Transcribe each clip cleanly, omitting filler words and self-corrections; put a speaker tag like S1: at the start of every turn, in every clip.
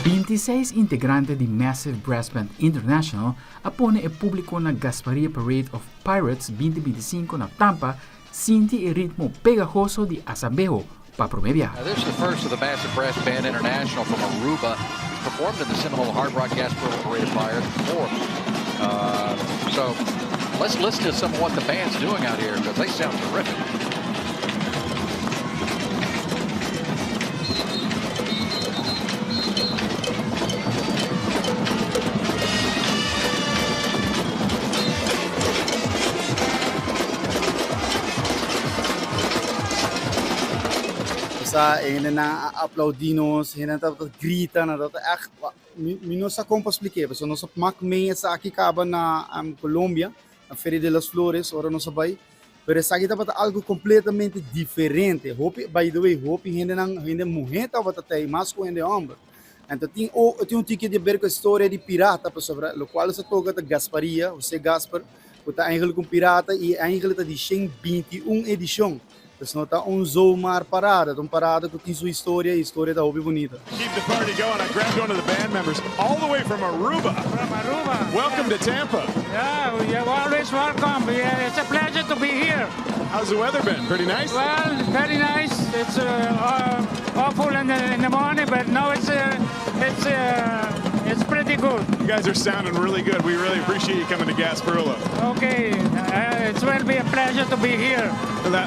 S1: 26 integrantes de Massive Brass Band International apone e público na Gasparilla Parade of Pirates 2025 na Tampa, sinti el ritmo pegajoso de Asambejo para promediar.
S2: This is the first of the Massive Brass Band International from Aruba. He's performed in the Seminole Hard Rock Gasparilla Parade of Pirates before. So let's listen to some of what the band's doing out here because they sound terrific.
S3: En na aplaudinos, en dat grita, na dat echt, não sei como explicar, porque nós mak mee sa aqui acaba na Colômbia, na Feria de las Flores, ora nós vai, pero essa aqui tá algo completamente diferente. Hope, by the way, hope gente mulher tá bata tem mais com gente homem. Então tem ticket de ver com a história de pirata, sobre o qual se toca da Gasparilla, você Gaspar, que tá eigenlijk pirata e eigenlijk de 121 edição. Dus não está zomaar parada, parada que tem sua história e a história da hobby bonita.
S4: Keep the party going. I grabbed one of the band members all the way from Aruba.
S5: From Aruba.
S4: Welcome to Tampa.
S5: Yeah, you're always welcome. Yeah, it's a pleasure to be here.
S4: How's the weather been? Pretty nice?
S5: Well, very nice. It's awful in the morning, but now it's pretty good.
S4: You guys are sounding really good. We really appreciate you coming to Gasparilla.
S5: Okay, it will be a pleasure to be here.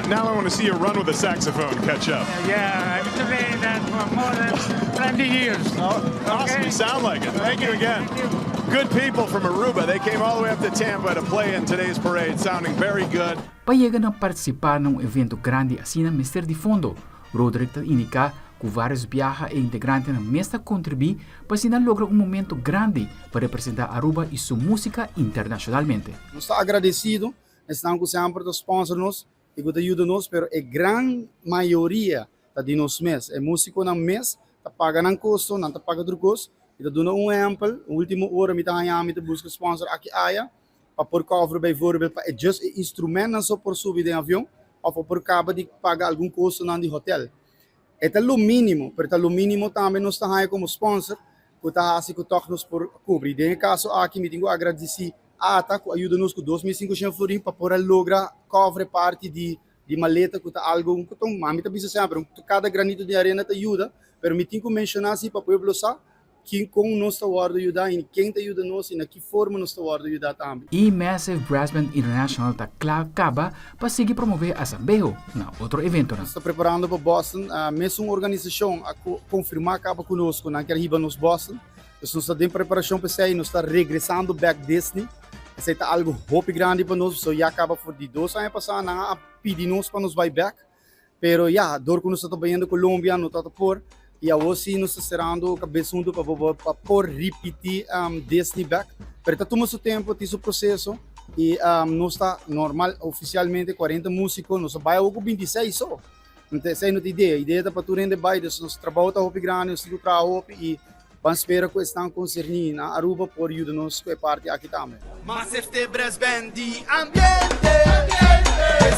S4: Now I want to see you run with a saxophone, catch up.
S5: Yeah, I've been doing that for more than 20 years.
S4: Oh, awesome. You sound like it. Thank you again.
S5: Thank you.
S4: Good people from Aruba. They came all the way up to Tampa to play in today's parade, sounding very good.
S1: Payagan ng participar num evento grande assim na Mister de Fundo. Roderick indica que vários viaja e integrantes na mesa contribuem para assim logra momento grande para representar Aruba e sua música internacionalmente.
S3: Nós estamos agradecidos, estamos sempre a sponsor-nos e que ajuda-nos, mas a grande maioria de nós mês, é músico na mês, está pagando custo, não está pagando custo, e está dando exemplo, a última hora, me está busca sponsor aqui aia, para por cover bijvoorbeeld, para just instrumento não só por subir de avião, ou por cabo de pagar algum custo no hotel. É o mínimo, mas o mínimo também nós estamos como sponsor, que está assim que toca-nos por cobrir. Nesse caso aqui, me tenho que agradecer a ATA, que ajuda-nos com 2.500 florim para poder lograr cover parte de maleta, que está algo, que a mim também sempre, cada granito de arena te ajuda, mas me tenho que mencionar assim para o povo saber como nós estamos ajudando e quem te ajuda nós e na que forma nós estamos ajudando também.
S1: E Massive Brass Band International está acaba para seguir promover a Asambejo na outro evento.
S3: Nós estamos preparando para Boston, mesmo uma organização a confirmar acaba conosco na Caribe nos Boston. Nós estamos em preparação para sair, nós estamos regressando back Disney. Isso é algo muito grande para nós, so já acaba por de 2 anos passando, não pedir-nos para nos vai back. Pero já, dor que nós estamos vendo Colômbia, nós estamos por e hoje nós estamos cerrando o cabeçundo para por repetir Disney back. Pero está tomando seu tempo, tem seu processo e nós está normal, oficialmente 40 músicos, nós vai ao 26 só. Não tem ideia, a ideia é para tudo render bem, nós trabalhamos muito grande, nós trabalhamos e vamos esperar que estão concernidos na Aruba por ajudar-nos com a parte aqui também.
S6: Massive Brass Band di ambiente,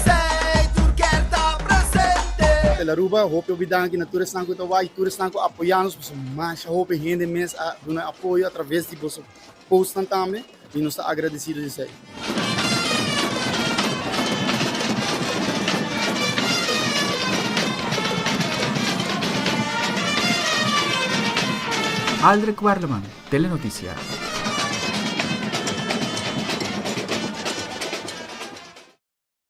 S6: sei Turquia está presente.
S3: La Aruba, hope obidan que na tour estão com o tour estão apoiando-nos, mas hope gente mesmo a dar apoio através de vosso post também e nós estamos agradecidos disso aí.
S1: Aldrich Warleman, Telenoticia.